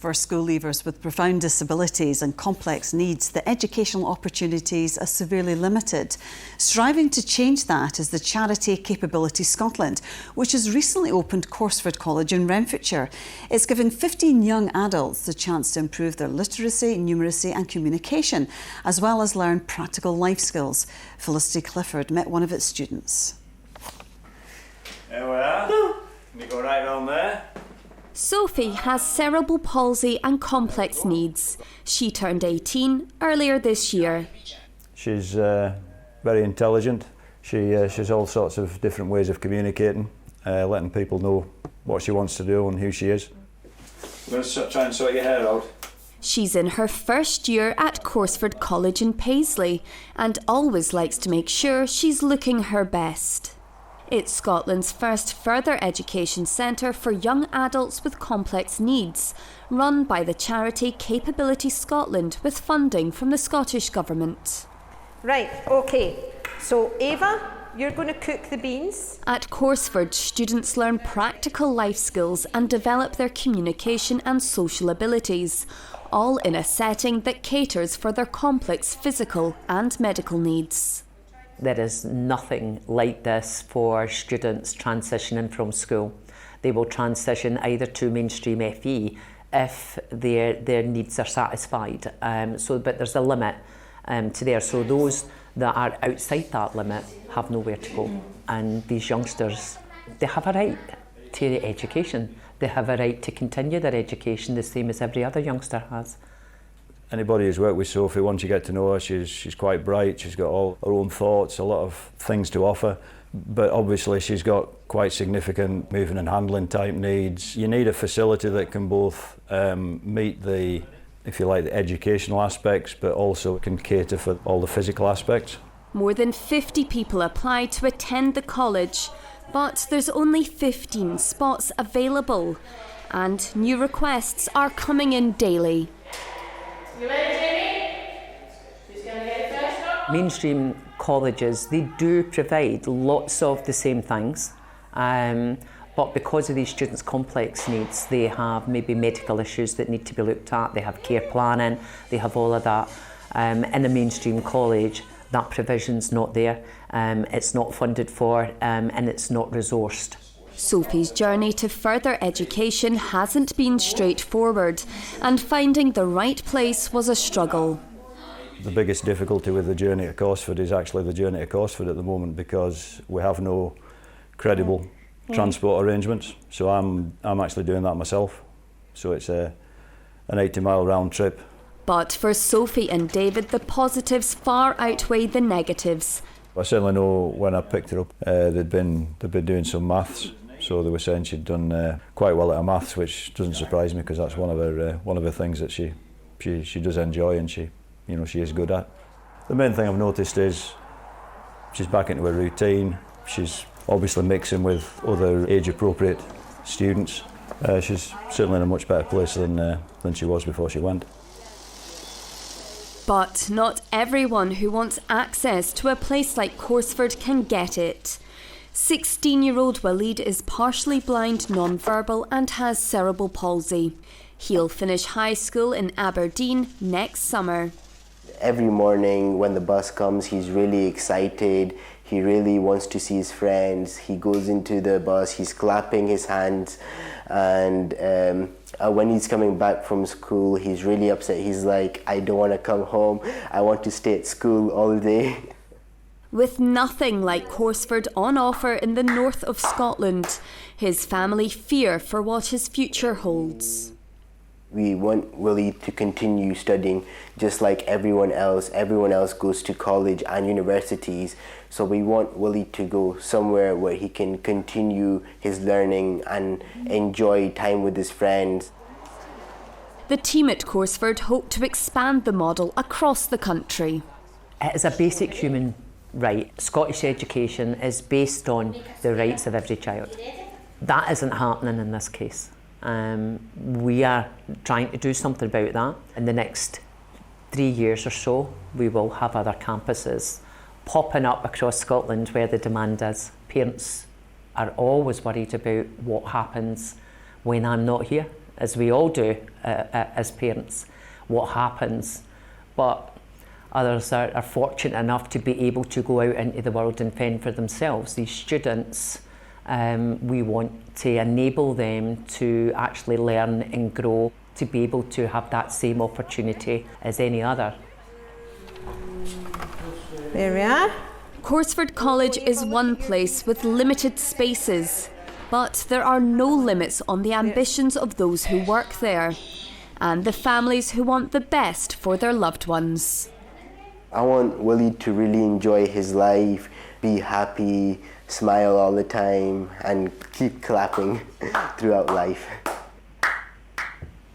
For school leavers with profound disabilities and complex needs, the educational opportunities are severely limited. Striving to change that is the charity Capability Scotland, which has recently opened Corseford College in Renfrewshire. It's giving 15 young adults the chance to improve their literacy, numeracy and communication, as well as learn practical life skills. Felicity Clifford met one of its students. There we are. Can you go right round there? Sophie has cerebral palsy and complex needs. She turned 18 earlier this year. She's very intelligent. She's all sorts of different ways of communicating, letting people know what she wants to do and who she is. I'm going to try and sort your hair out. She's in her first year at Corsford College in Paisley and always likes to make sure she's looking her best. It's Scotland's first further education centre for young adults with complex needs, run by the charity Capability Scotland with funding from the Scottish Government. Right, OK. So Ava, you're going to cook the beans. At Corsford, students learn practical life skills and develop their communication and social abilities, all in a setting that caters for their complex physical and medical needs. There is nothing like this for students transitioning from school. They will transition either to mainstream FE if their needs are satisfied. But there's a limit to there. So those that are outside that limit have nowhere to go. And these youngsters, they have a right to education. They have a right to continue their education the same as every other youngster has. Anybody who's worked with Sophie, once you get to know her, she's quite bright, she's got all her own thoughts, a lot of things to offer, but obviously she's got quite significant moving and handling type needs. You need a facility that can both meet the, if you like, the educational aspects, but also can cater for all the physical aspects. More than 50 people applied to attend the college, but there's only 15 spots available, and new requests are coming in daily. You ready, Jamie? Who's going to get it first? Mainstream colleges, they do provide lots of the same things, but because of these students' complex needs, they have maybe medical issues that need to be looked at, they have care planning, they have all of that. In a mainstream college, that provision's not there, it's not funded for, and it's not resourced. Sophie's journey to further education hasn't been straightforward, and finding the right place was a struggle. The biggest difficulty with the journey to Corsford is actually the journey to Corsford at the moment, because we have no credible transport arrangements. So I'm actually doing that myself. So it's an 80-mile round trip. But for Sophie and David, the positives far outweigh the negatives. I certainly know when I picked her up, they'd been doing some maths. So they were saying she'd done quite well at her maths, which doesn't surprise me because that's one of her things that she does enjoy and she is good at. The main thing I've noticed is she's back into her routine. She's obviously mixing with other age-appropriate students. She's certainly in a much better place than she was before she went. But not everyone who wants access to a place like Corsford can get it. 16-year-old Waleed is partially blind, non-verbal and has cerebral palsy. He'll finish high school in Aberdeen next summer. Every morning when the bus comes, he's really excited. He really wants to see his friends. He goes into the bus, he's clapping his hands, and when he's coming back from school, he's really upset. He's like, I don't want to come home. I want to stay at school all day. With nothing like Corsford on offer in the north of Scotland, his family fear for what his future holds. We want Willie to continue studying just like everyone else. Everyone else goes to college and universities. So we want Willie to go somewhere where he can continue his learning and enjoy time with his friends. The team at Corsford hope to expand the model across the country. It is a basic human right. Scottish education is based on the rights of every child. That isn't happening in this case. We are trying to do something about that. In the next 3 years or so, we will have other campuses popping up across Scotland where the demand is. Parents are always worried about what happens when I'm not here. as we all do as parents, what happens. But others are fortunate enough to be able to go out into the world and fend for themselves. These students, we want to enable them to actually learn and grow, to be able to have that same opportunity as any other. There we are. Corsford College is one place with limited spaces, but there are no limits on the ambitions of those who work there and the families who want the best for their loved ones. I want Willie to really enjoy his life, be happy, smile all the time, and keep clapping throughout life.